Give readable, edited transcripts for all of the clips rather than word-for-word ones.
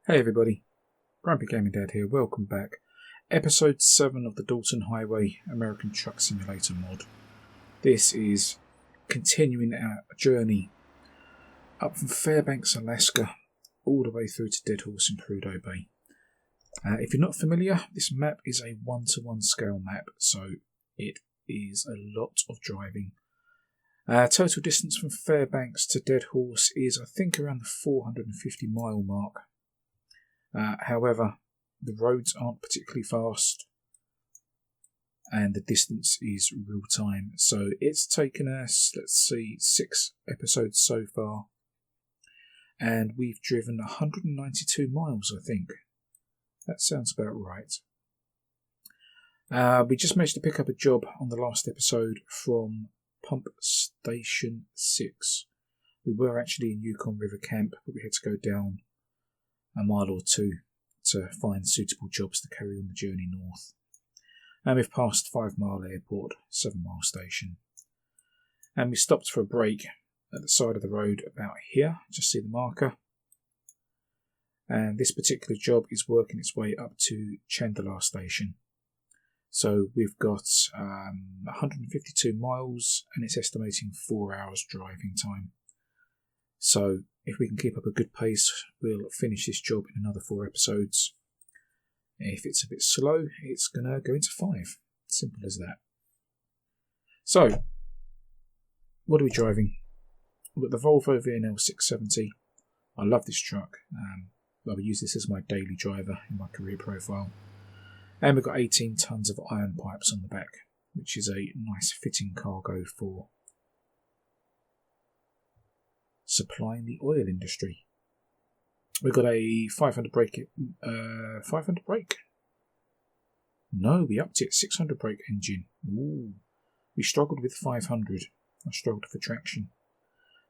Hey everybody, Grumpy Gaming Dad here, welcome back. Episode 7 of the Dalton Highway American Truck Simulator mod. This is continuing our journey up from Fairbanks, Alaska, all the way through to Deadfoot in Prudhoe Bay. If you're not familiar, this map is a 1-to-1 scale map, so it is a lot of driving. Total distance from Fairbanks to Deadfoot is I think around the 450 mile mark. However, the roads aren't particularly fast and the distance is real time. So it's taken us, 6 episodes so far, and we've driven 192 miles, I think. That sounds about right. We just managed to pick up a job on the last episode from Pump Station 6. We were actually in Yukon River Camp, but we had to go down a mile or two to find suitable jobs to carry on the journey north. And we've passed 5 Mile Airport, 7 Mile Station. And we stopped for a break at the side of the road about here, just see the marker. And this particular job is working its way up to Chandalar Station. So we've got 152 miles and it's estimating 4 hours driving time. So if we can keep up a good pace, we'll finish this job in another 4 episodes. If it's a bit slow, it's going to go into 5. Simple as that. So, what are we driving? We've got the Volvo VNL670. I love this truck. I will use this as my daily driver in my career profile. And we've got 18 tons of iron pipes on the back, which is a nice fitting cargo for supplying the oil industry. We've got a 500 brake. 500 brake? No, we upped it. 600 brake engine. Ooh. We struggled with 500. I struggled for traction.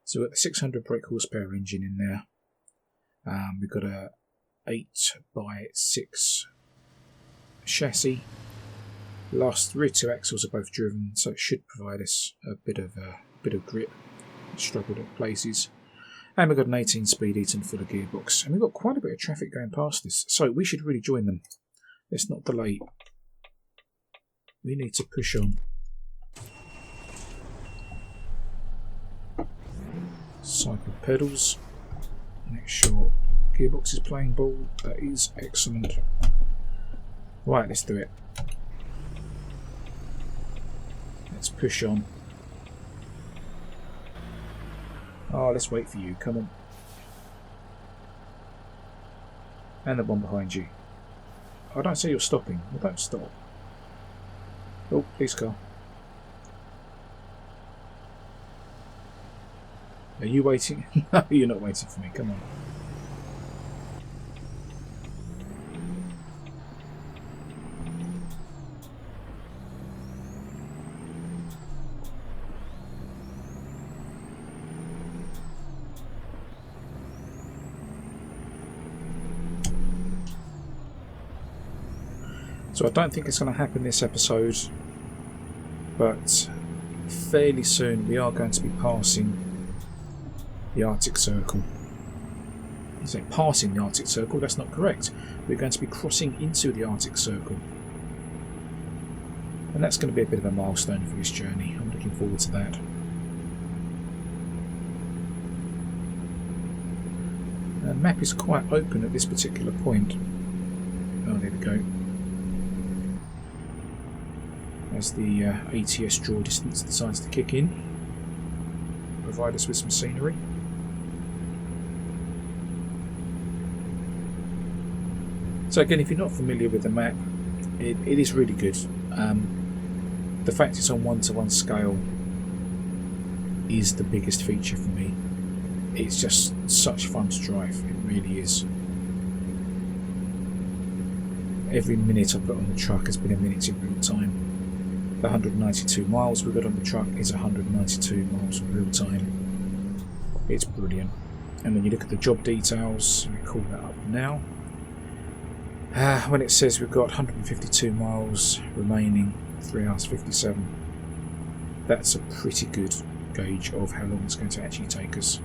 So we've got the 600 brake horsepower engine in there. We've got a 8x6 chassis. Last rear 2 axles are both driven, so it should provide us a bit of grip. Struggled at places. And we've got an 18-speed Eaton full of gearbox. And we've got quite a bit of traffic going past this, so we should really join them. Let's not delay. We need to push on. Cycle pedals. Make sure gearbox is playing ball. That is excellent. Right, let's do it. Let's push on. Oh, let's wait for you. Come on. And the one behind you. I don't say you're stopping. Well, don't stop. Oh, police car. Are you waiting? No, you're not waiting for me. Come on. So I don't think it's going to happen this episode, but fairly soon we are going to be passing the Arctic Circle. I say passing the Arctic Circle, that's not correct. We're going to be crossing into the Arctic Circle. And that's going to be a bit of a milestone for this journey. I'm looking forward to that. The map is quite open at this particular point. Oh, there we go. As the ATS draw distance decides to kick in, provide us with some scenery. So again, if you're not familiar with the map, it is really good. The fact it's on 1-to-1 scale is the biggest feature for me. It's just such fun to drive, it really is. Every minute I put on the truck has been a minute in real time. The 192 miles we've got on the truck is 192 miles in real time. It's brilliant. And when you look at the job details, we call that up now. When it says we've got 152 miles remaining, 3 hours 57, that's a pretty good gauge of how long it's going to actually take us.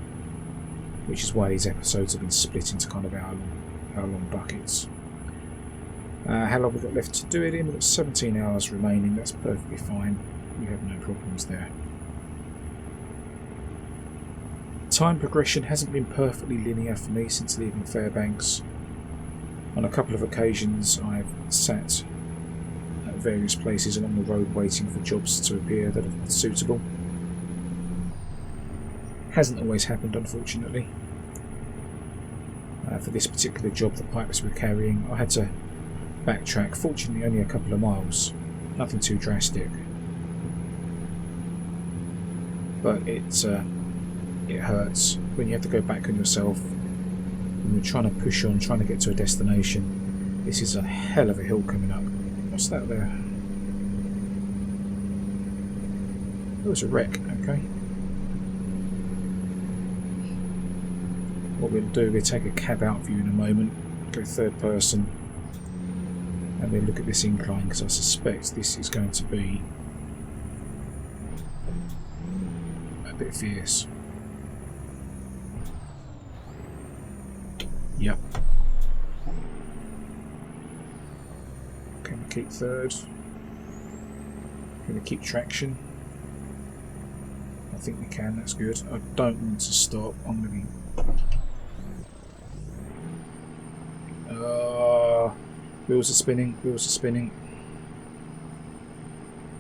Which is why these episodes have been split into kind of hour long long buckets. How long we've got left to do it in? We've got 17 hours remaining. That's perfectly fine. We have no problems there. Time progression hasn't been perfectly linear for me since leaving Fairbanks. On a couple of occasions I've sat at various places along the road waiting for jobs to appear that have been suitable. Hasn't always happened, unfortunately. For this particular job, the pipes we're carrying, I had to backtrack, fortunately only a couple of miles. Nothing too drastic. But it hurts when you have to go back on yourself when you're trying to push on, trying to get to a destination. This is a hell of a hill coming up. What's that there? Oh, it's a wreck, okay. What we'll do, we'll take a cab out view in a moment, go third person, and then look at this incline, because I suspect this is going to be a bit fierce. Yep. Can we keep third? Can we keep traction? I think we can, that's good. I don't want to stop. I'm going to be... wheels are spinning, wheels are spinning.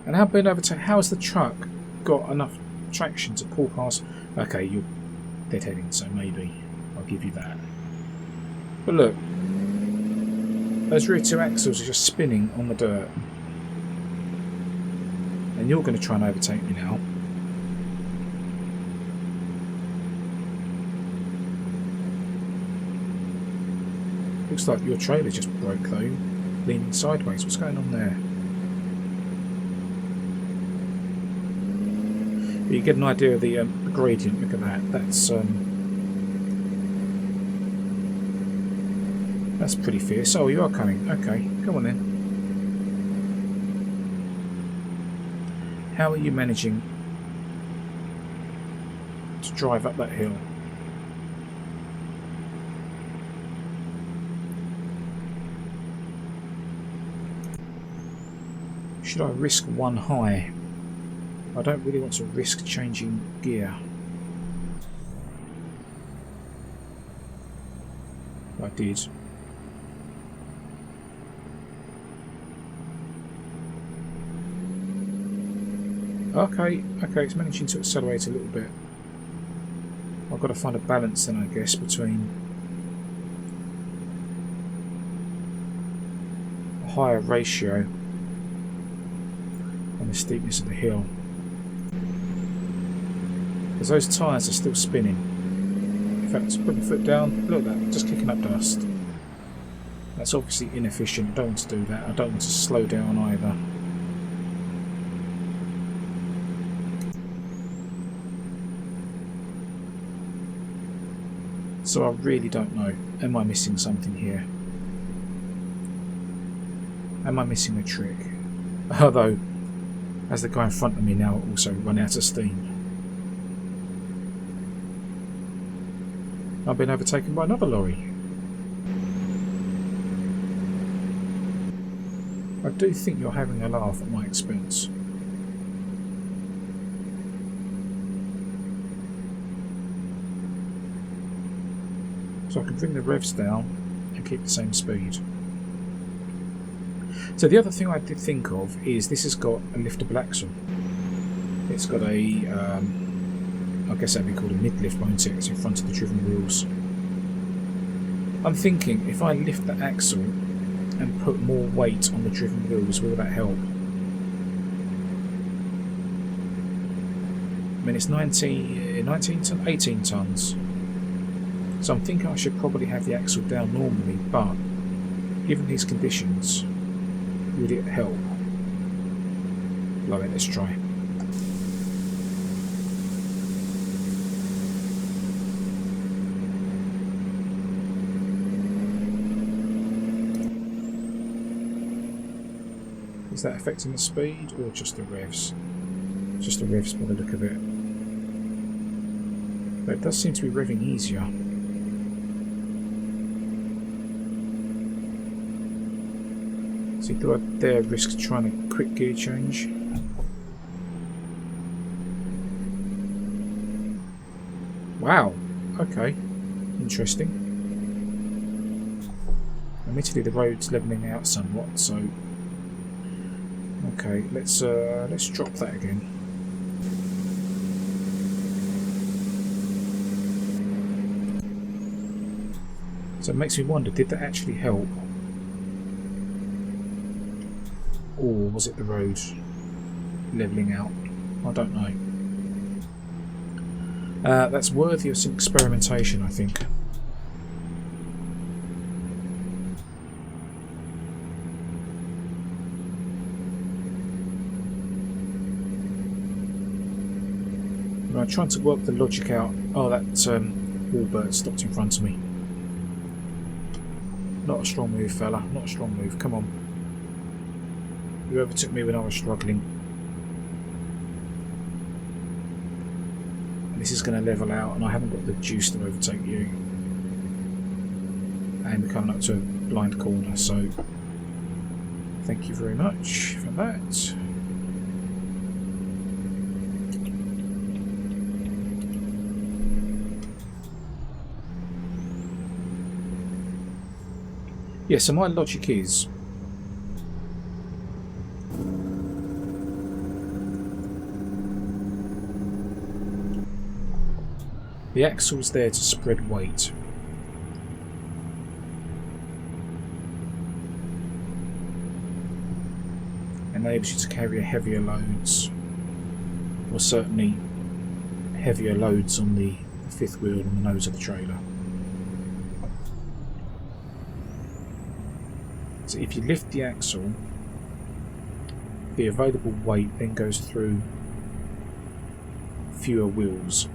And how been overtaken? How has the truck got enough traction to pull past? Okay, you're deadheading, so maybe I'll give you that. But look, those rear two axles are just spinning on the dirt. And you're going to try and overtake me now. Looks like your trailer just broke though, leaning sideways. What's going on there? But you get an idea of the gradient. Look at that. That's pretty fierce. Oh, you are coming. Okay, come on then. How are you managing to drive up that hill? Should I risk one high? I don't really want to risk changing gear. I did. Okay, it's managing to accelerate a little bit. I've got to find a balance then, I guess, between a higher ratio and the steepness of the hill. Because those tyres are still spinning. In fact, put my foot down, look at that, just kicking up dust. That's obviously inefficient. I don't want to do that. I don't want to slow down either. So I really don't know. Am I missing something here? Am I missing a trick? Although, as the guy in front of me now also run out of steam. I've been overtaken by another lorry. I do think you're having a laugh at my expense. So I can bring the revs down and keep the same speed. So the other thing I did think of is this has got a liftable axle. It's got a, I guess that'd be called a mid-lift, won't it? It's in front of the driven wheels. I'm thinking if I lift the axle and put more weight on the driven wheels, will that help? I mean, it's 18 tons. So I'm thinking I should probably have the axle down normally, but given these conditions, would it help? Love it, let's try. Is that affecting the speed or just the revs? Just the revs by the look of it. But it does seem to be revving easier. See, do I dare risk trying a quick gear change? Wow, okay, interesting. Admittedly the road's levelling out somewhat, so okay, let's drop that again. So it makes me wonder, did that actually help? Or was it the road levelling out? I don't know. That's worthy of some experimentation, I think. I'm trying to work the logic out. Oh, that warbird stopped in front of me. Not a strong move, fella. Not a strong move. Come on. You overtook me when I was struggling. And this is going to level out, and I haven't got the juice to overtake you. And we're coming up to a blind corner, so thank you very much for that. Yeah, so my logic is the axle's there to spread weight. Enables you to carry heavier loads, or certainly heavier loads on the fifth wheel and the nose of the trailer. So if you lift the axle, the available weight then goes through fewer wheels,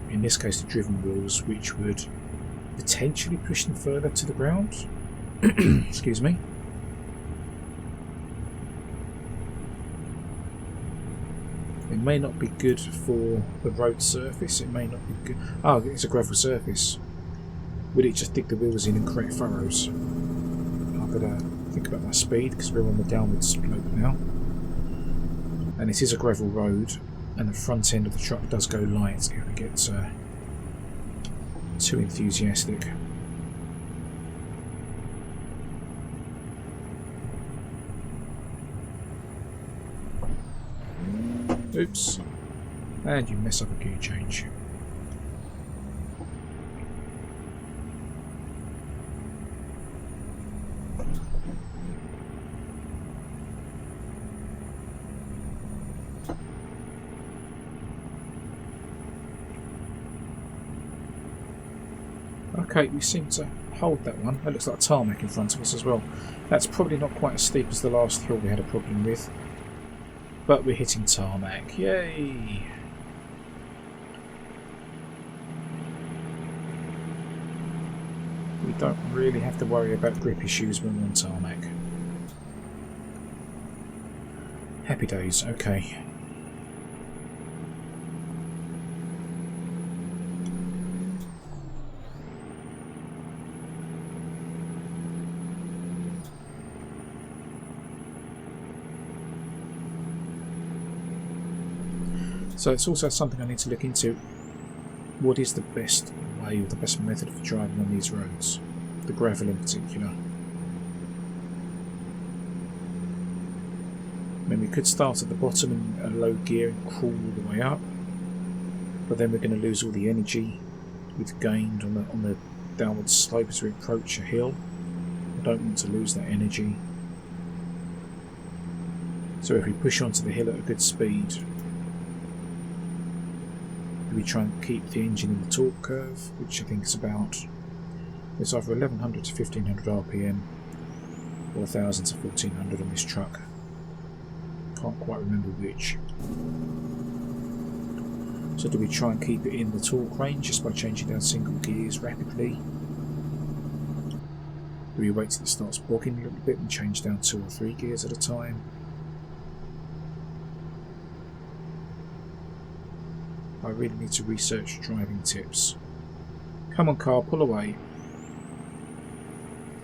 in this case the driven wheels, which would potentially push them further to the ground. Excuse me. It may not be good for the road surface, it may not be good. Oh, it's a gravel surface. Would it just dig the wheels in and create furrows? I've got to think about my speed because we're on the downward slope now. And it is a gravel road, and the front end of the truck does go light if it gets too enthusiastic. Oops. And you mess up a gear change. Okay, we seem to hold that one. That looks like tarmac in front of us as well. That's probably not quite as steep as the last hill we had a problem with. But we're hitting tarmac. Yay! We don't really have to worry about grip issues when we're on tarmac. Happy days, okay. So it's also something I need to look into. What is the best way, or the best method for driving on these roads? The gravel in particular. I mean, we could start at the bottom in a low gear and crawl all the way up, but then we're going to lose all the energy we've gained on the downward slope as we approach a hill. I don't want to lose that energy. So if we push onto the hill at a good speed, we try and keep the engine in the torque curve, which I think is about, it's either 1100 to 1500 RPM or 1000 to 1400 on this truck. Can't quite remember which. So do we try and keep it in the torque range just by changing down single gears rapidly? Do we wait till it starts bogging a little bit and change down 2 or 3 gears at a time? I really need to research driving tips. Come on car, pull away.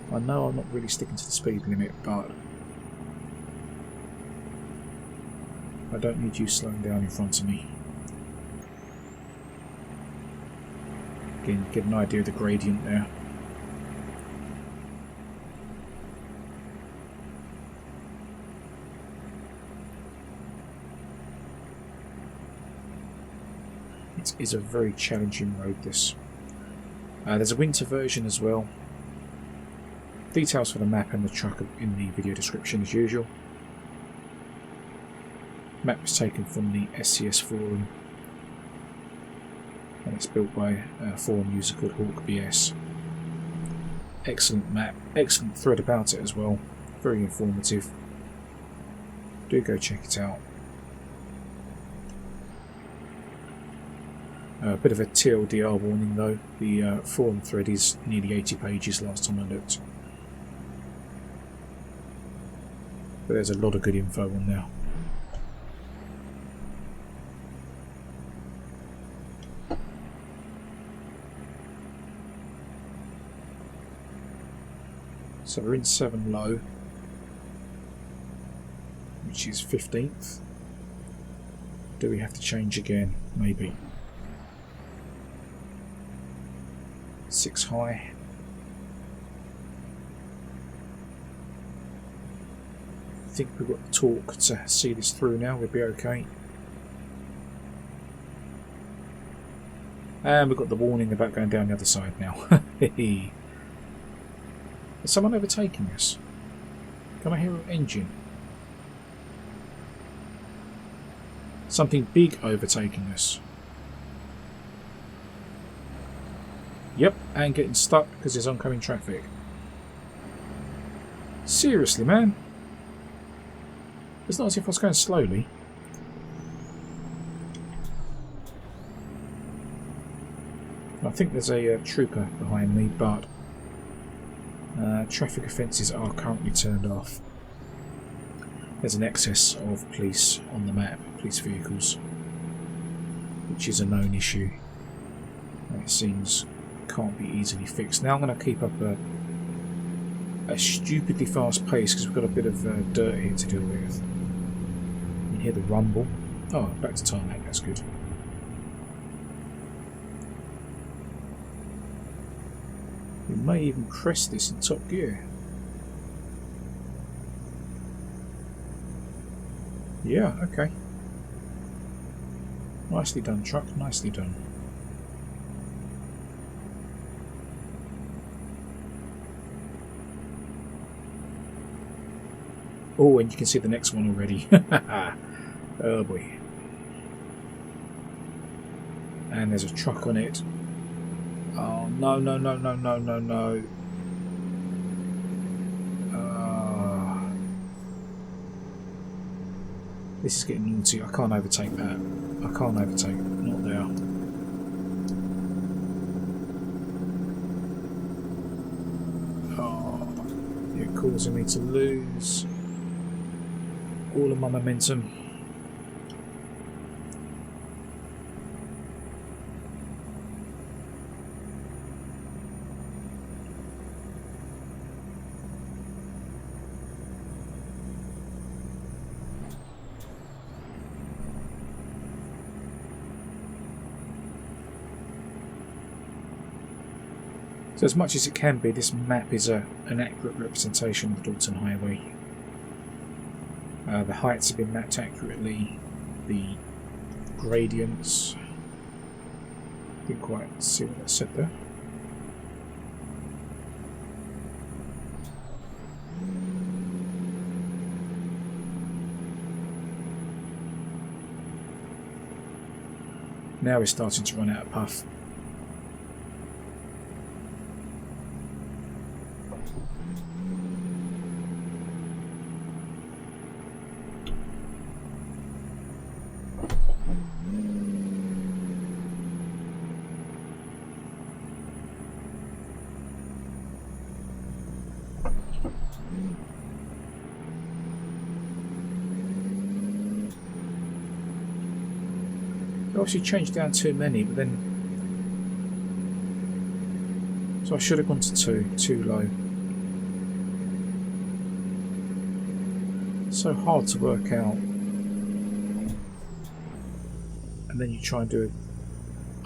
I know I'm not really sticking to the speed limit, but I don't need you slowing down in front of me. Again, get an idea of the gradient there. It is a very challenging road, this. There's a winter version as well. Details for the map and the truck are in the video description as usual. Map was taken from the SCS forum, and it's built by a forum user called hawkbs. Excellent map, excellent thread about it as well, very informative. Do go check it out. A bit of a TLDR warning though, the forum thread is nearly 80 pages last time I looked. But there's a lot of good info on there. So we're in 7 low, which is 15th. Do we have to change again? Maybe. 6 high. I think we've got the torque to see this through now, we'll be okay. And we've got the warning about going down the other side now. Is someone overtaking us? Can I hear an engine? Something big overtaking us. Yep, and getting stuck because there's oncoming traffic. Seriously, man? It's not as if I was going slowly. I think there's a trooper behind me, but traffic offences are currently turned off. There's an excess of police on the map, police vehicles, which is a known issue. It seems can't be easily fixed. Now I'm going to keep up a stupidly fast pace because we've got a bit of dirt here to deal with. You can hear the rumble. Oh, back to tarmac, that's good. We may even crest this in top gear. Yeah, okay. Nicely done, truck, nicely done. Oh, and you can see the next one already. Oh boy. And there's a truck on it. Oh, no, no, no, no, no, no, no. This is getting naughty. I can't overtake that. I can't overtake. Not there. Oh, you're causing me to lose all of my momentum. So as much as it can be, this map is an accurate representation of the Dalton Highway. The heights have been mapped accurately, the gradients. Didn't quite see what that said there. Now we're starting to run out of puff. Obviously changed down too many, but then so I should have gone to too low. So hard to work out and then you try and do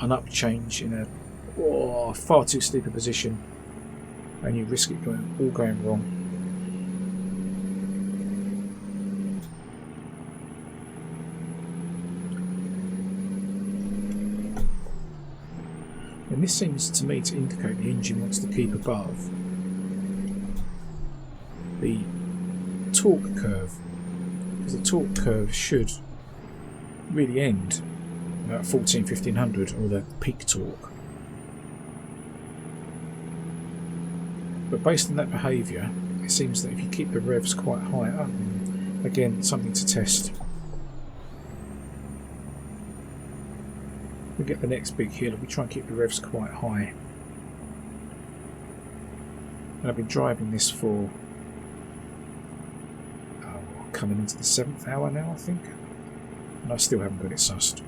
an up change in a far too steep a position, and you risk it all going wrong. And this seems to me to indicate the engine wants to keep above the torque curve, because the torque curve should really end about 1500 or the peak torque. But based on that behaviour, it seems that if you keep the revs quite high up, again, something to test. We get the next big hill, we try and keep the revs quite high. And I've been driving this for coming into the 7th hour now, I think, and I still haven't got it sussed.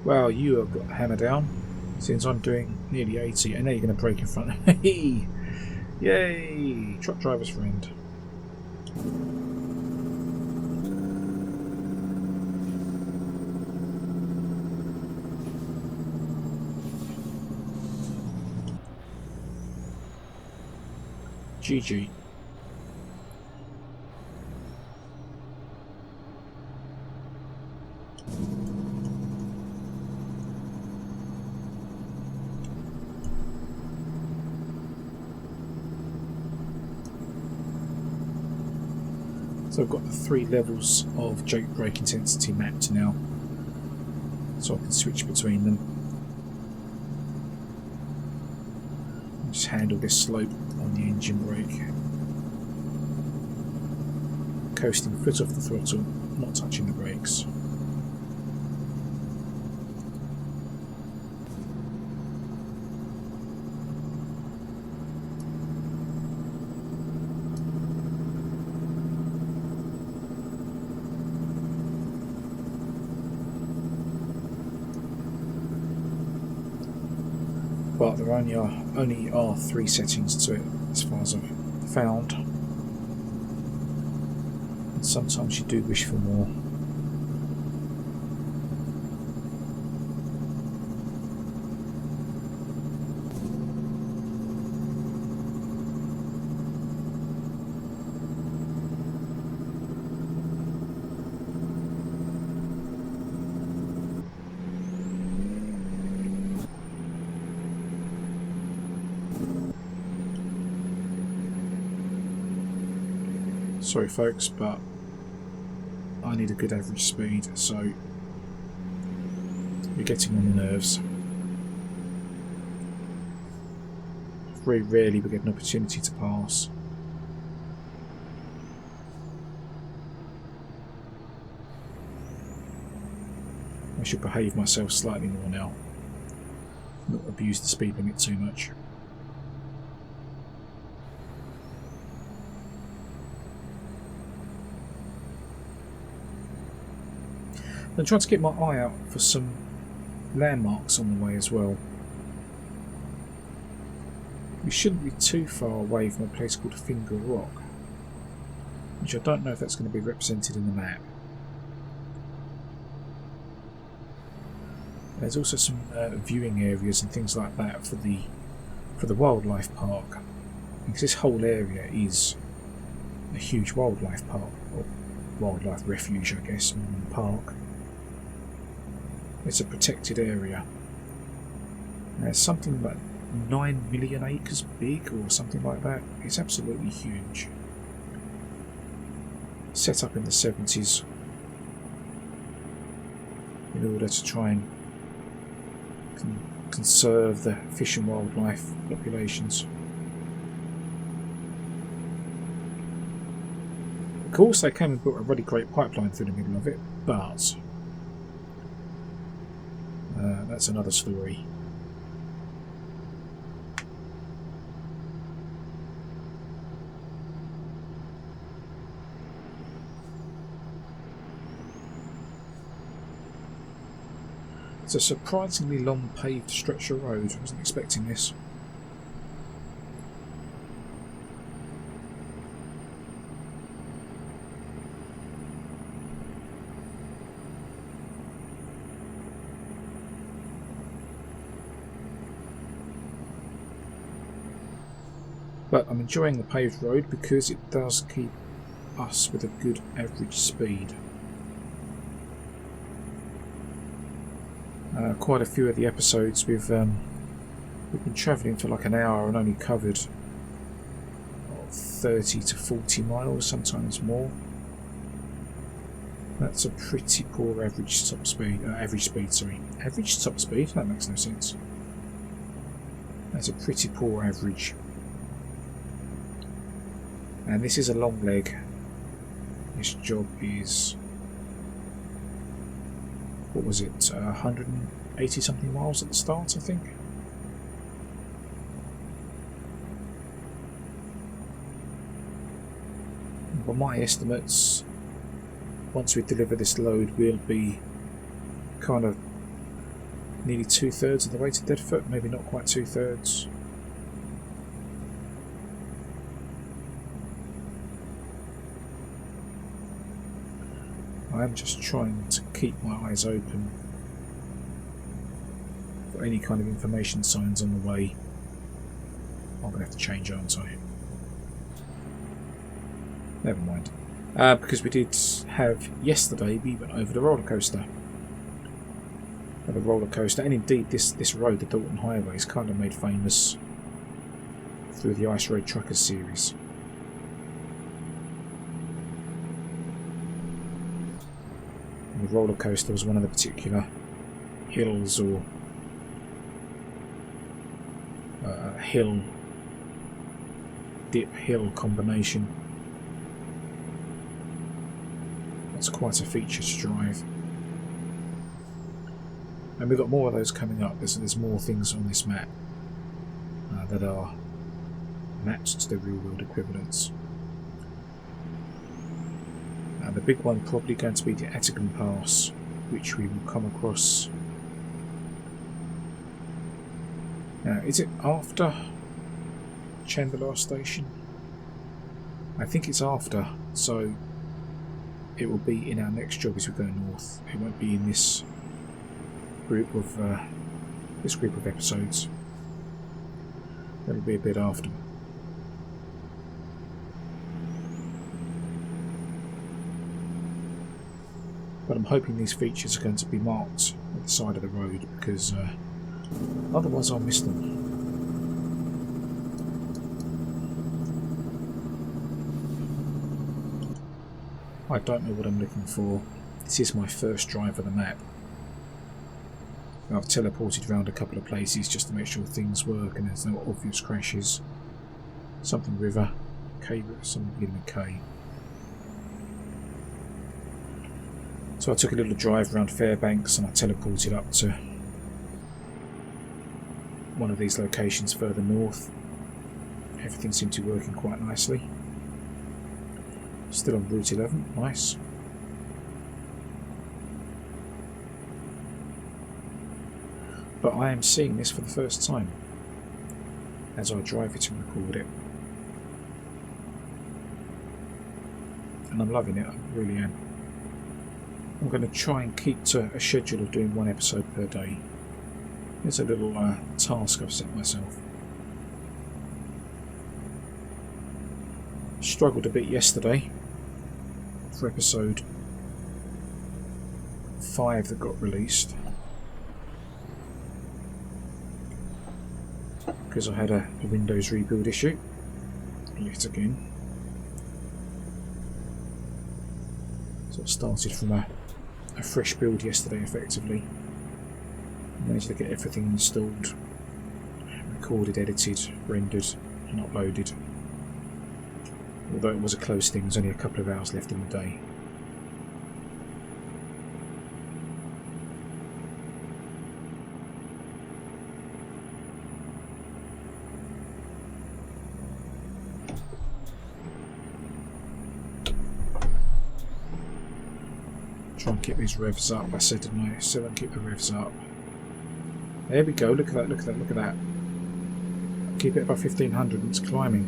Well, you have got the hammer down, since I'm doing nearly 80, and now you're going to brake in front of me. Yay! Truck driver's friend. GG. So I've got the 3 levels of joke brake intensity mapped now, so I can switch between them. Just handle this slope on the engine brake. Coasting foot off the throttle, not touching the brakes. But there only are 3 settings to it as far as I've found, and sometimes you do wish for more. Sorry folks, but I need a good average speed, so you're getting on the nerves. Very rarely we get an opportunity to pass. I should behave myself slightly more now, not abuse the speed limit too much. I'm trying to keep my eye out for some landmarks on the way as well. We shouldn't be too far away from a place called Finger Rock, which I don't know if that's going to be represented in the map. There's also some viewing areas and things like that for the wildlife park, because this whole area is a huge wildlife park, or wildlife refuge, I guess, and park. It's a protected area. It's something like 9 million acres big or something like that. It's absolutely huge. Set up in the 70s in order to try and conserve the fish and wildlife populations. Of course they came and built a really great pipeline through the middle of it, but that's another story. It's a surprisingly long paved stretch of road. I wasn't expecting this. But I'm enjoying the paved road because it does keep us with a good average speed. Quite a few of the episodes we've been travelling for like an hour and only covered 30 to 40 miles, sometimes more. That's a pretty poor average top speed. Average top speed? That makes no sense. That's a pretty poor average. And this is a long leg. This job is, what was it, 180 something miles at the start, I think. By my estimates, once we deliver this load, we'll be kind of nearly 2/3 of the way to Deadfoot, maybe not quite 2/3. I'm just trying to keep my eyes open for any kind of information signs on the way. I'm going to have to change, aren't I? Never mind. Because we did have yesterday, we went over the roller coaster. And the roller coaster, and indeed this road, the Dalton Highway, is kind of made famous through the Ice Road Truckers series. The roller coaster was one of the particular hills or hill combination. That's quite a feature to drive, and we've got more of those coming up. There's more things on this map that are mapped to the real world equivalents. The big one probably going to be the Artic Pass, which we will come across. Now, is it after Chandalar station? I think it's after, so it will be in our next job as we go north. It won't be in this group of episodes. It'll be a bit after. But I'm hoping these features are going to be marked at the side of the road, because otherwise I'll miss them. I don't know what I'm looking for. This is my first drive of the map. I've teleported around a couple of places just to make sure things work and there's no obvious crashes. Something river, K, something beginning with K. So I took a little drive around Fairbanks and I teleported up to one of these locations further north. Everything seemed to be working quite nicely. Still on Route 11, nice. But I am seeing this for the first time as I drive it and record it. And I'm loving it, I really am. I'm going to try and keep to a schedule of doing one episode per day. It's a little task I've set myself. Struggled a bit yesterday for episode 5 that got released, because I had a Windows rebuild issue yet again. So I started from a fresh build yesterday effectively. Managed to get everything installed, recorded, edited, rendered and uploaded. Although it was a close thing, there's only a couple of hours left in the day. Try and keep these revs up. I said, didn't I? Still don't keep the revs up. There we go. Look at that. Look at that. Look at that. Keep it above 1500 and it's climbing.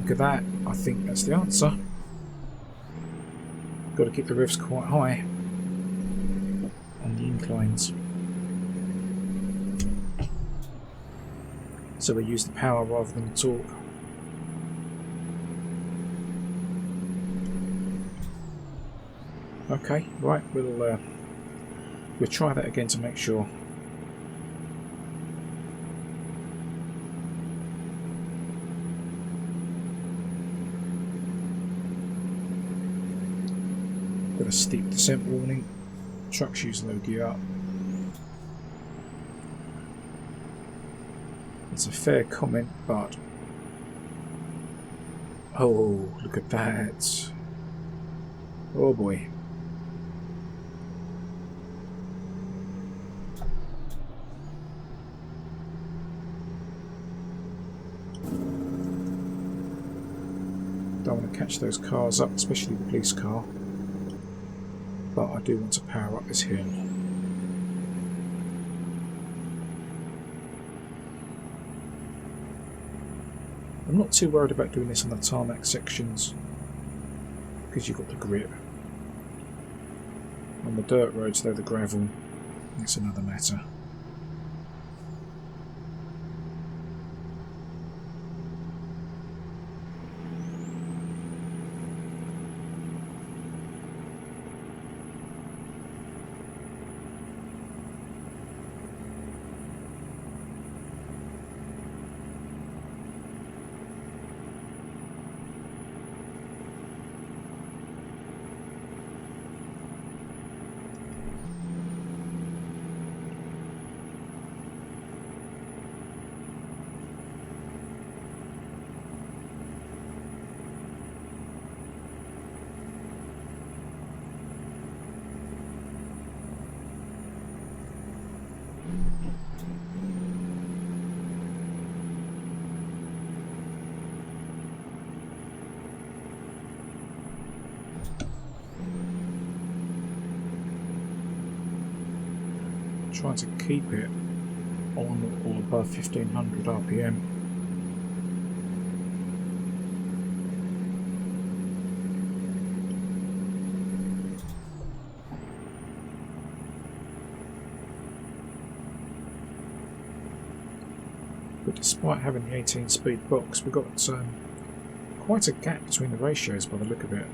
Look at that. I think that's the answer. Got to keep the revs quite high on the inclines. So we use the power rather than the torque. Okay, right, we'll try that again to make sure. Got a steep descent warning. Truck's using low gear up. It's a fair comment, but oh, look at that! Oh boy. Don't want to catch those cars up, especially the police car. But I do want to power up this hill. I'm not too worried about doing this on the tarmac sections because you've got the grip. On the dirt roads, though, the gravel, it's another matter. Trying to keep it on or above 1500 RPM. But despite having the 18-speed box, we've got quite a gap between the ratios by the look of it.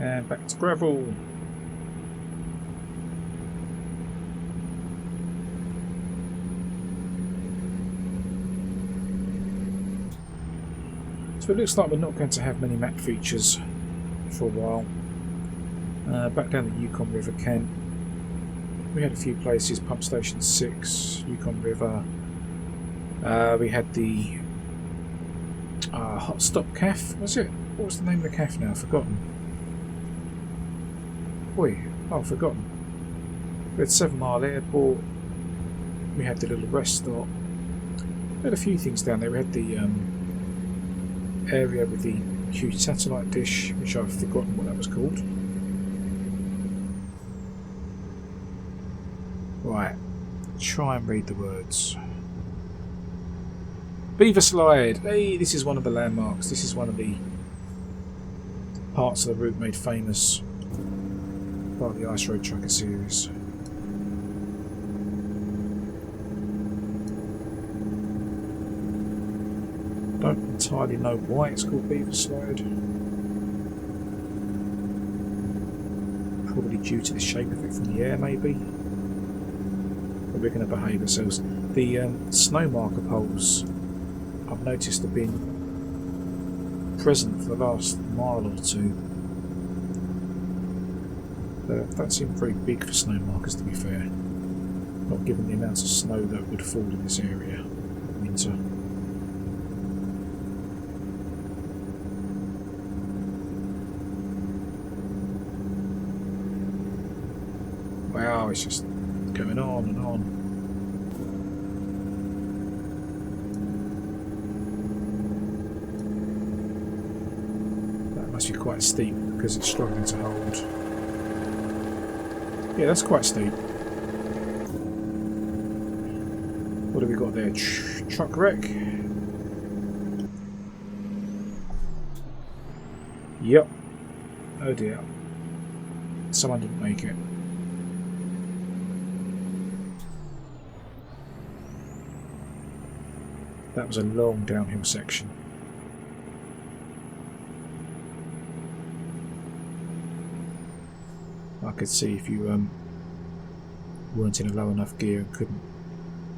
And back to gravel. So it looks like we're not going to have many map features for a while. Back down the Yukon River Kent, we had a few places, Pump Station 6, Yukon River. We had the Hot Stop Caf, was it? What was the name of the caf now? I've forgotten. I've forgotten. We had 7 Mile Airport. We had the little rest stop. We had a few things down there. We had the area with the huge satellite dish, which I've forgotten what that was called. Right, try and read the words. Beaver Slide. Hey, this is one of the landmarks. This is one of the parts of the route made famous by the Ice Road Trucker series. Don't entirely know why it's called Beaver Slide. Probably due to the shape of it from the air, maybe. But we're going to behave ourselves. The snow marker poles, I've noticed, have been present for the last mile or two. Don't seem very big for snow markers, to be fair. Not given the amount of snow that would fall in this area in winter. Wow, it's just going on and on. That must be quite steep because it's struggling to hold. Yeah, that's quite steep. What have we got there? Truck wreck? Yep. Oh dear. Someone didn't make it. That was a long downhill section. I could see if you weren't in a low enough gear and couldn't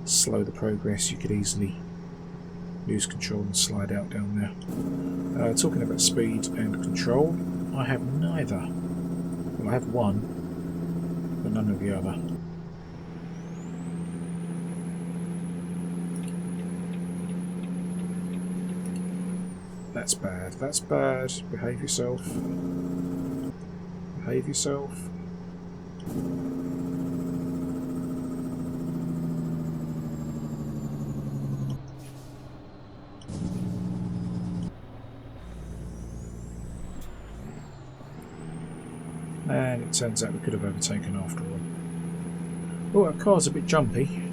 slow the progress, you could easily lose control and slide out down there. Talking about speed and control, I have neither. Well, I have one, but none of the other. That's bad. That's bad. Behave yourself. Behave yourself. And it turns out we could have overtaken after all. Oh, our car's a bit jumpy.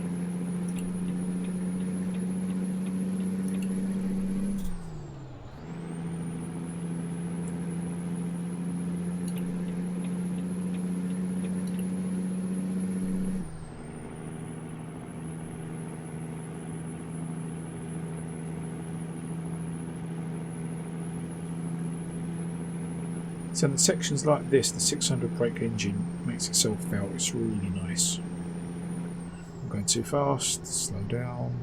So in sections like this, the 600 brake engine makes itself felt. It's really nice. I'm going too fast, slow down.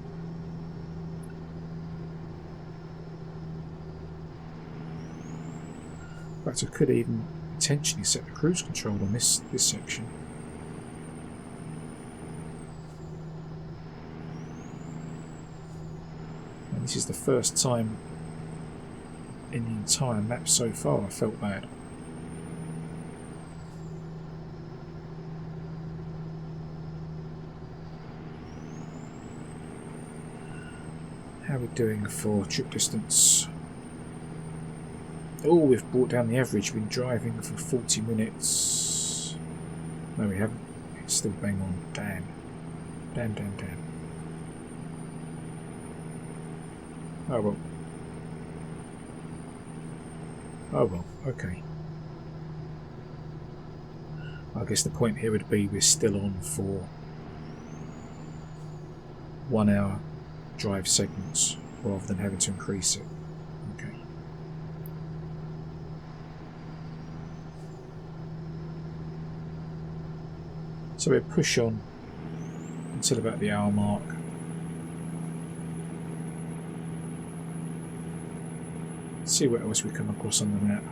In fact, I could even potentially set the cruise control on this section. And this is the first time in the entire map so far I felt bad. How are we doing for trip distance? Oh, we've brought down the average. We've been driving for 40 minutes. No, we haven't. It's still bang on. Damn. Damn, damn, damn. Oh well. Oh well, okay. I guess the point here would be we're still on for 1 hour drive segments rather than having to increase it. Okay. So we'll push on until about the hour mark. See what else we come across on the map.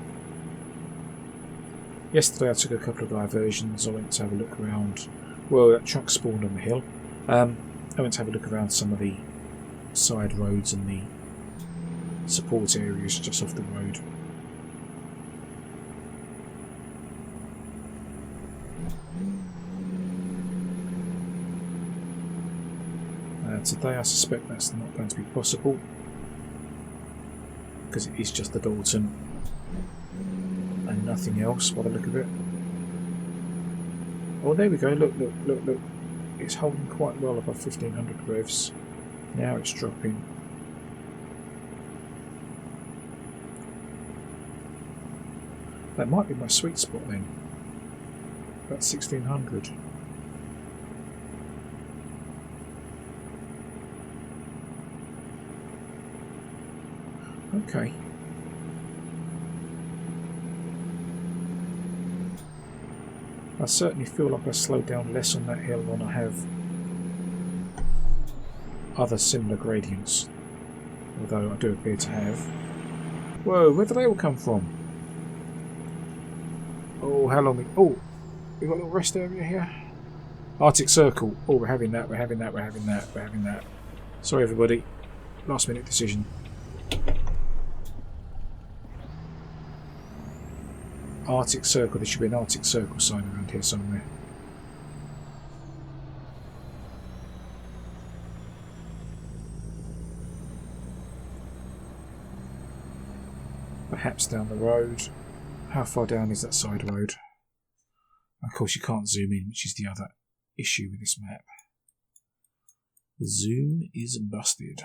Yesterday I took a couple of diversions. I went to have a look around. Well, that truck spawned on the hill. I went to have a look around some of the side roads and the support areas just off the road. Today I suspect that's not going to be possible because it is just the Dalton and nothing else by the look of it. Oh, there we go. Look, look, look, look. It's holding quite well above 1500 revs. Now it's dropping. That might be my sweet spot then. About 1600. Okay. I certainly feel like I slowed down less on that hill than I have other similar gradients. Although I do appear to have. Whoa, where did they all come from? Oh, how long? Oh, we've got a little rest area here. Arctic Circle. Oh, we're having that, we're having that, we're having that, we're having that. Sorry, everybody. Last minute decision. Arctic Circle. There should be an Arctic Circle sign around here somewhere. Perhaps down the road. How far down is that side road? Of course, you can't zoom in, which is the other issue with this map. The zoom is busted.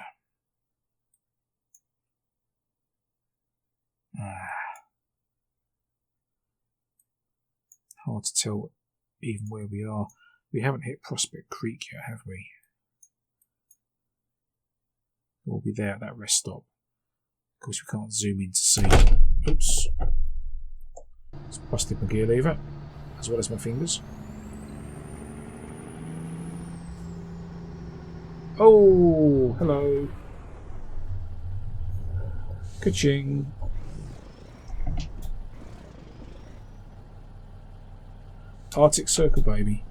Hard to tell even where we are. We haven't hit Prospect Creek yet, have we? We'll be there at that rest stop. Of course, we can't zoom in to see. Oops. It's busted my gear lever, as well as my fingers. Oh, hello. Ka-ching. Arctic Circle, baby.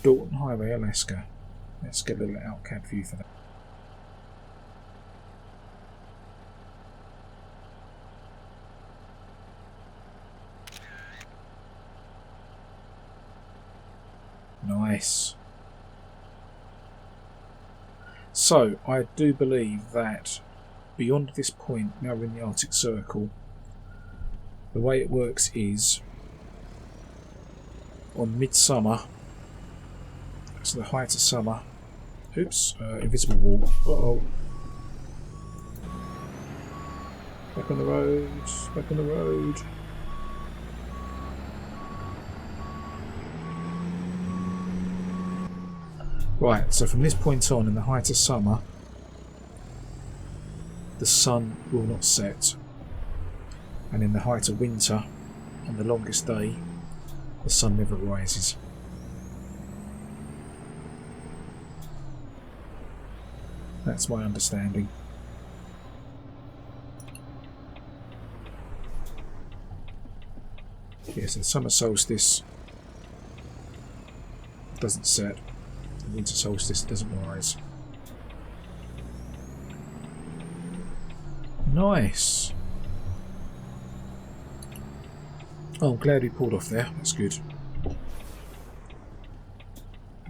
Dalton Highway, Alaska. Let's get a little outcad view for that. Nice. So, I do believe that beyond this point, now we're in the Arctic Circle, the way it works is on midsummer, so the height of summer. Oops, invisible wall. Uh-oh. Back on the road, back on the road. Right, so from this point on, in the height of summer, the sun will not set. And in the height of winter, on the longest day, the sun never rises. That's my understanding. Yes, the summer solstice doesn't set. The winter solstice doesn't rise. Nice. Oh, I'm glad we pulled off there. That's good.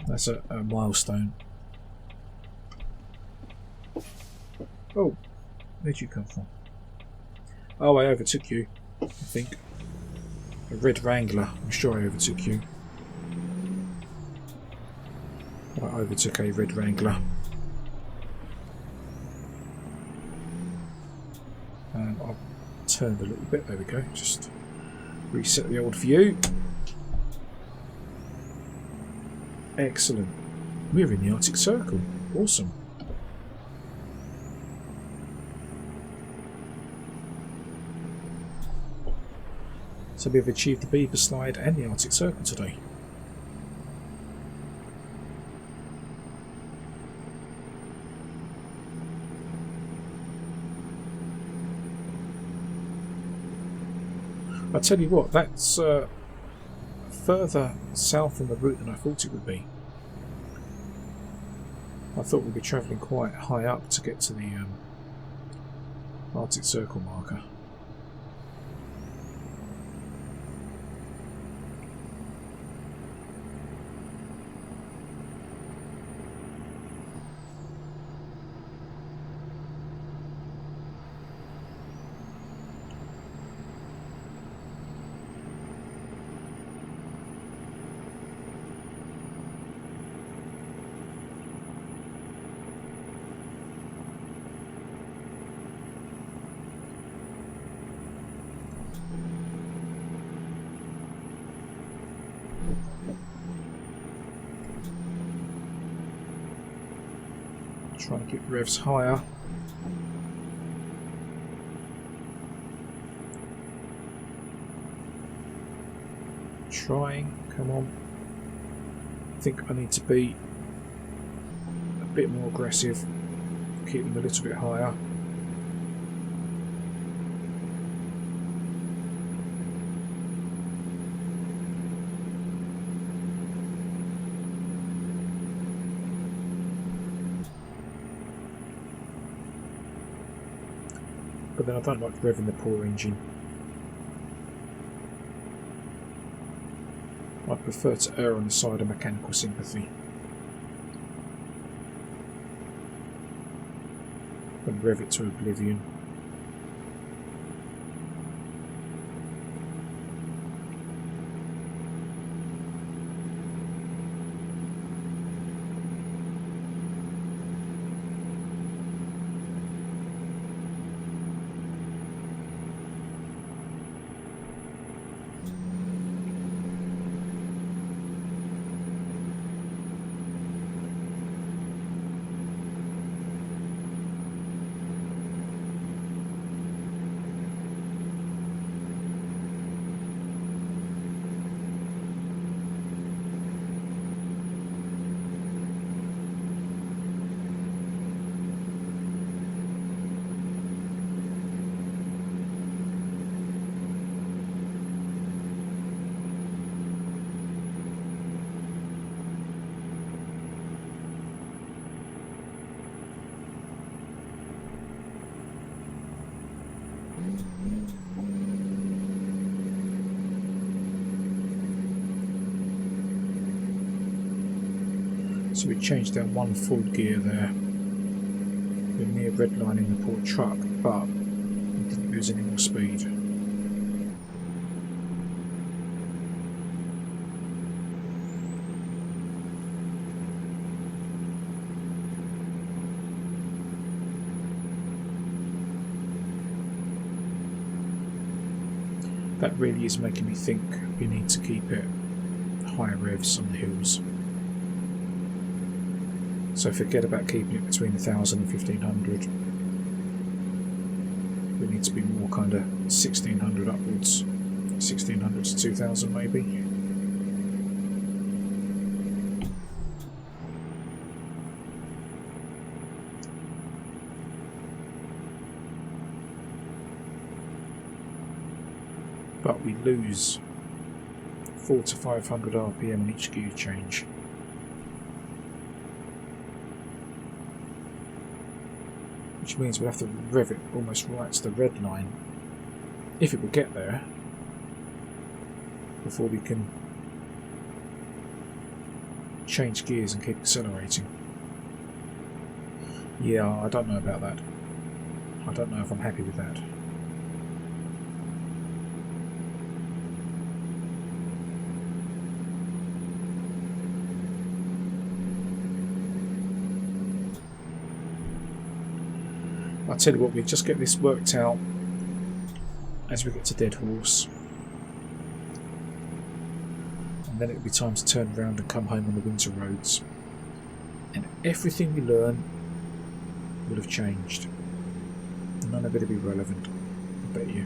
That's a milestone. Oh, where'd you come from? Oh, I overtook you, I think. A red Wrangler. I'm sure I overtook you. I overtook a red Wrangler. I'll turn a little bit. There we go. Just reset the old view. Excellent. We're in the Arctic Circle. Awesome. So we've achieved the Beaver Slide and the Arctic Circle today. I tell you what, that's further south on the route than I thought it would be. I thought we'd be travelling quite high up to get to the Arctic Circle marker. Trying to get revs higher. trying. Come on. I think I need to be a bit more aggressive. Keep them a little bit higher. But then I don't like revving the poor engine. I prefer to err on the side of mechanical sympathy than rev it to oblivion. So we changed down one full gear there. We're near redlining the port truck, but we didn't lose any more speed. That really is making me think we need to keep it higher revs on the hills. So forget about keeping it between 1000 and 1500. We need to be more kind of 1600 upwards. 1600 to 2000 maybe. But we lose 400 to 500 RPM in each gear change. Which means we'll have to rev it almost right to the red line, if it will get there, before we can change gears and keep accelerating. Yeah, I don't know about that. I don't know if I'm happy with that. I'll tell you what, we'll just get this worked out as we get to Dead Horse, and then it'll be time to turn around and come home on the winter roads, and everything we learn will have changed. None of it will be relevant, I bet you.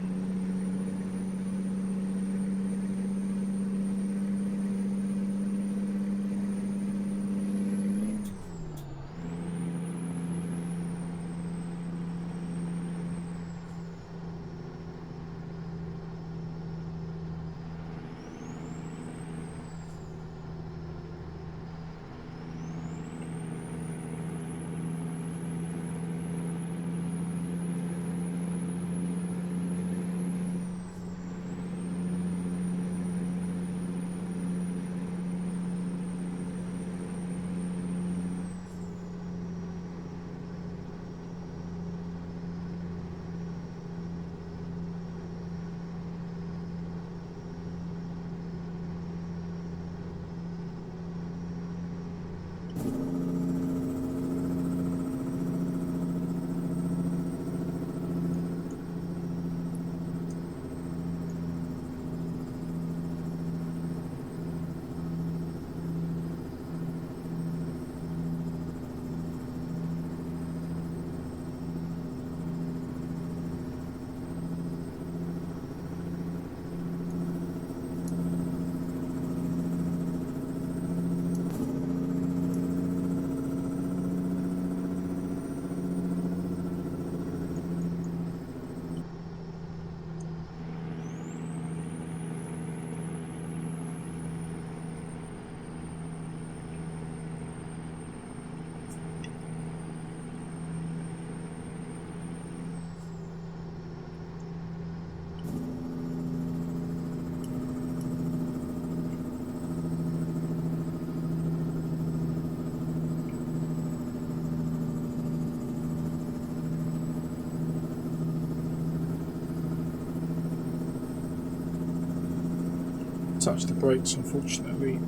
touch the brakes, unfortunately.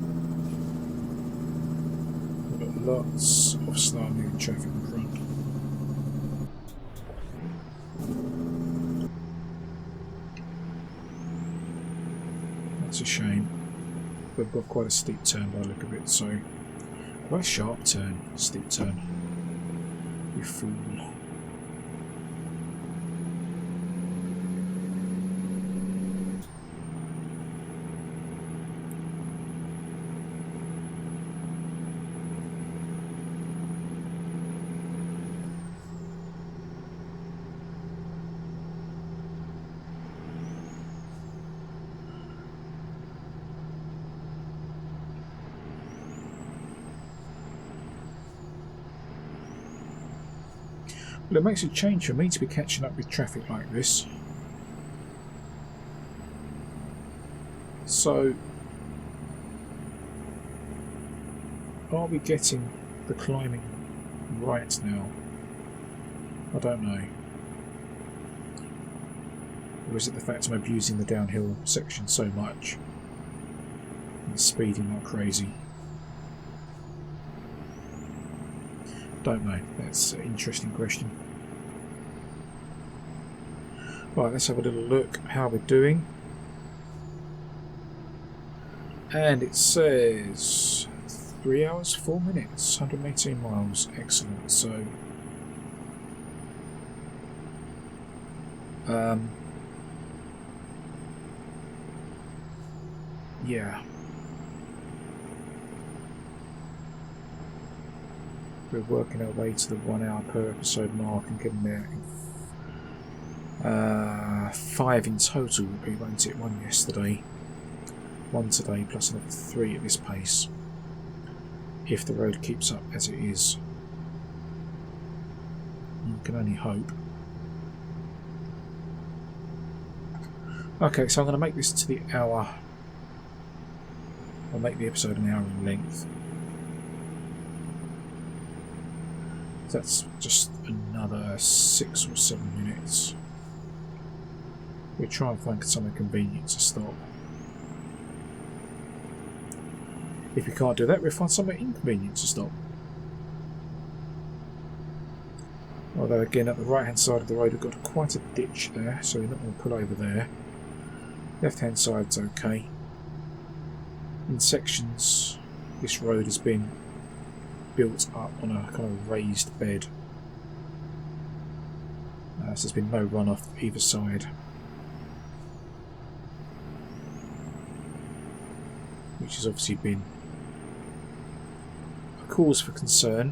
We've got lots of slow moving traffic in front. That's a shame. We've got quite a steep turn by the look of it, so quite a sharp turn, steep turn. You fool. Well, it makes a change for me to be catching up with traffic like this. So, are we getting the climbing right now? I don't know. Or is it the fact I'm abusing the downhill section so much and speeding like crazy? Don't know. That's an interesting question. Right, let's have a little look how we're doing. And it says 3 hours, 4 minutes, 118 miles. Excellent. So, yeah. We're working our way to the 1 hour per episode mark and getting there in 5 in total would be, won't it? 1 yesterday, 1 today, plus another 3 at this pace. If the road keeps up as it is. You can only hope. Okay, so I'm going to make this to the hour. I'll make the episode an hour in length. That's just another 6 or 7 minutes. We'll try and find somewhere convenient to stop. If we can't do that, we'll find somewhere inconvenient to stop. Although again, at the right hand side of the road we've got quite a ditch there, so we're not going to pull over there. Left hand side's okay. In sections this road has been built up on a kind of raised bed. So there's been no runoff either side. Which has obviously been a cause for concern.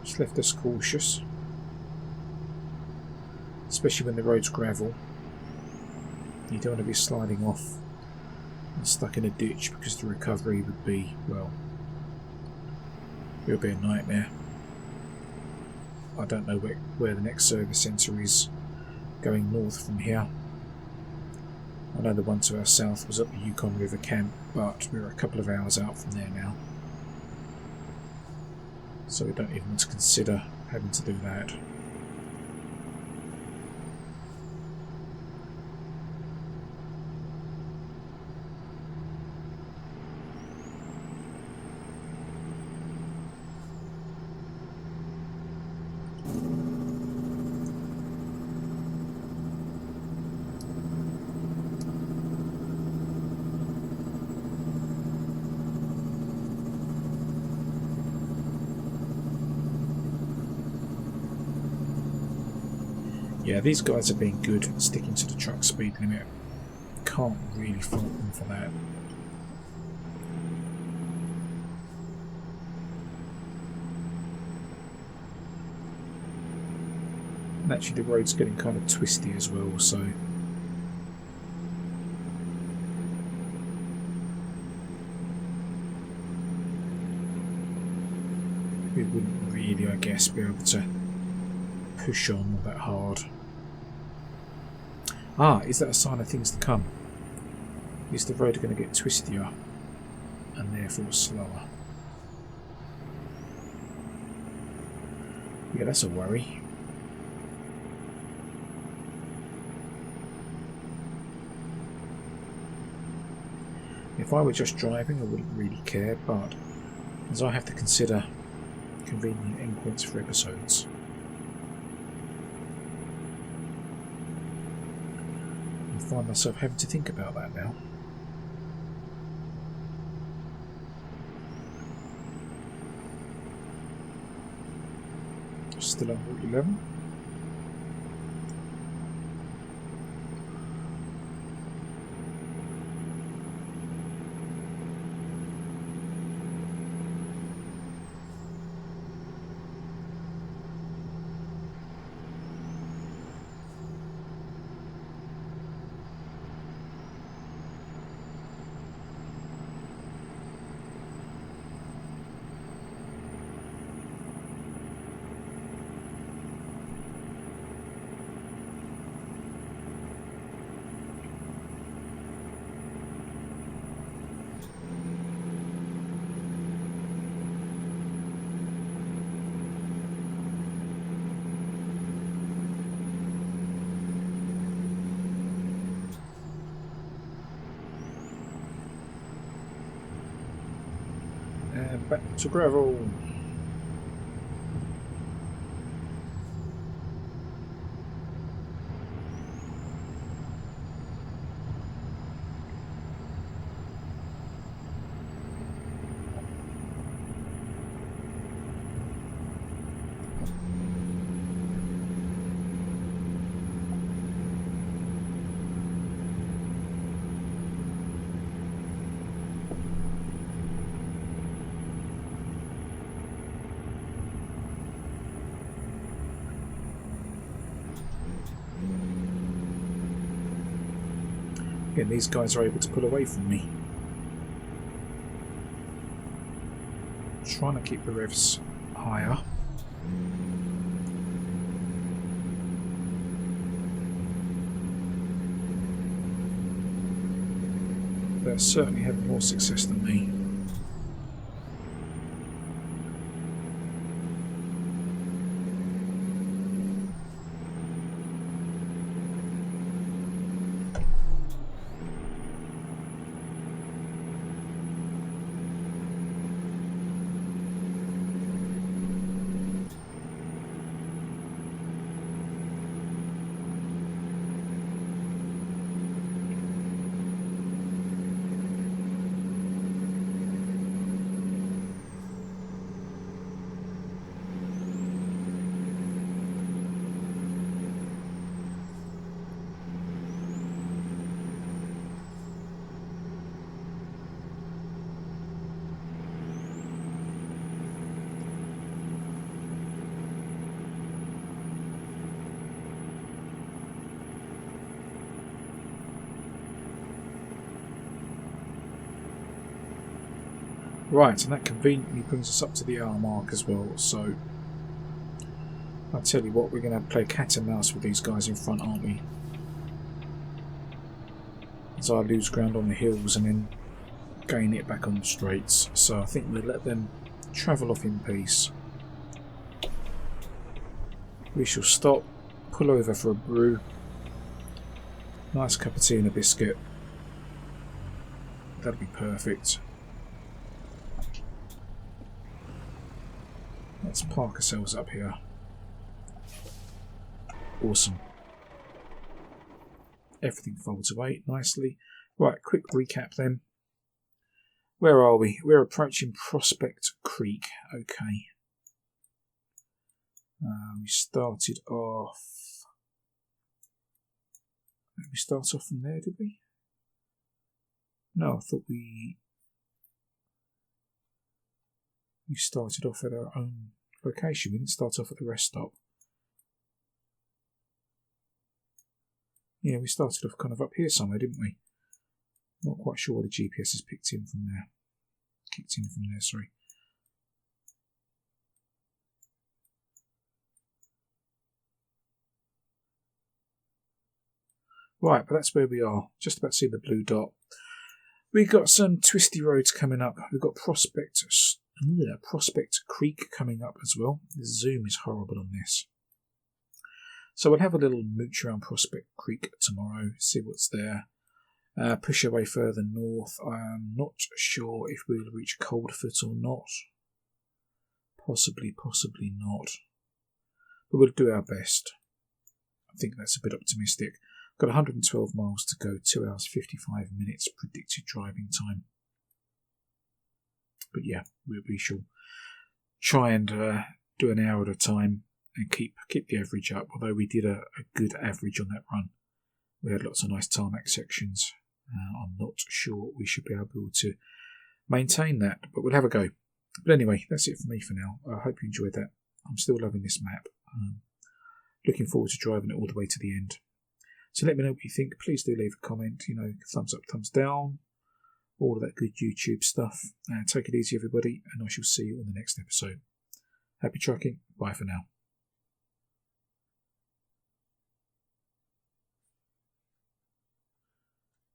It's left us cautious. Especially when the road's gravel. You don't want to be sliding off and stuck in a ditch because the recovery would be, well, it would be a nightmare. I don't know where the next service centre is going north from here. I know the one to our south was up the Yukon River camp, but we're a couple of hours out from there now. So we don't even want to consider having to do that. Yeah, these guys are being good at sticking to the truck speed limit. Can't really fault them for that. And actually the road's getting kind of twisty as well, so we wouldn't really, I guess, be able to push on that hard. Ah, is that a sign of things to come? Is the road going to get twistier and therefore slower? Yeah, that's a worry. If I were just driving, I wouldn't really care, but as I have to consider convenient endpoints for episodes, I find myself having to think about that now. Still on Route 11. And back to gravel. Again, these guys are able to pull away from me. Trying to keep the revs higher. They're certainly having more success than me. Right, and that conveniently brings us up to the hour mark as well, so I'll tell you what, we're going to play cat and mouse with these guys in front, aren't we? As I lose ground on the hills and then gain it back on the straights, so I think we'll let them travel off in peace. We shall stop, pull over for a brew, nice cup of tea and a biscuit. That'll be perfect. Let's park ourselves up here. Awesome. Everything folds away nicely. Right, quick recap then. Where are we? We're approaching Prospect Creek. Okay. We started off... Did we start off from there, did we? No, I thought we started off at our own location. We didn't start off at the rest stop. Yeah, we started off kind of up here somewhere, didn't we? Not quite sure where the GPS has kicked in from there, sorry. Right, but that's where we are. Just about to see the blue dot. We've got some twisty roads coming up. We've got Prospect Creek coming up as well. The zoom is horrible on this. So we'll have a little mooch around Prospect Creek tomorrow, see what's there. Push our way further north. I'm not sure if we'll reach Coldfoot or not. Possibly not. But we'll do our best. I think that's a bit optimistic. Got 112 miles to go, 2 hours 55 minutes predicted driving time. But yeah, we shall try and do an hour at a time and keep the average up. Although we did a good average on that run. We had lots of nice tarmac sections. I'm not sure we should be able to maintain that, but we'll have a go. But anyway, that's it for me for now. I hope you enjoyed that. I'm still loving this map. Looking forward to driving it all the way to the end. So let me know what you think. Please do leave a comment. Thumbs up, thumbs down. All of that good YouTube stuff. Take it easy, everybody, and I shall see you on the next episode. Happy trucking. Bye for now.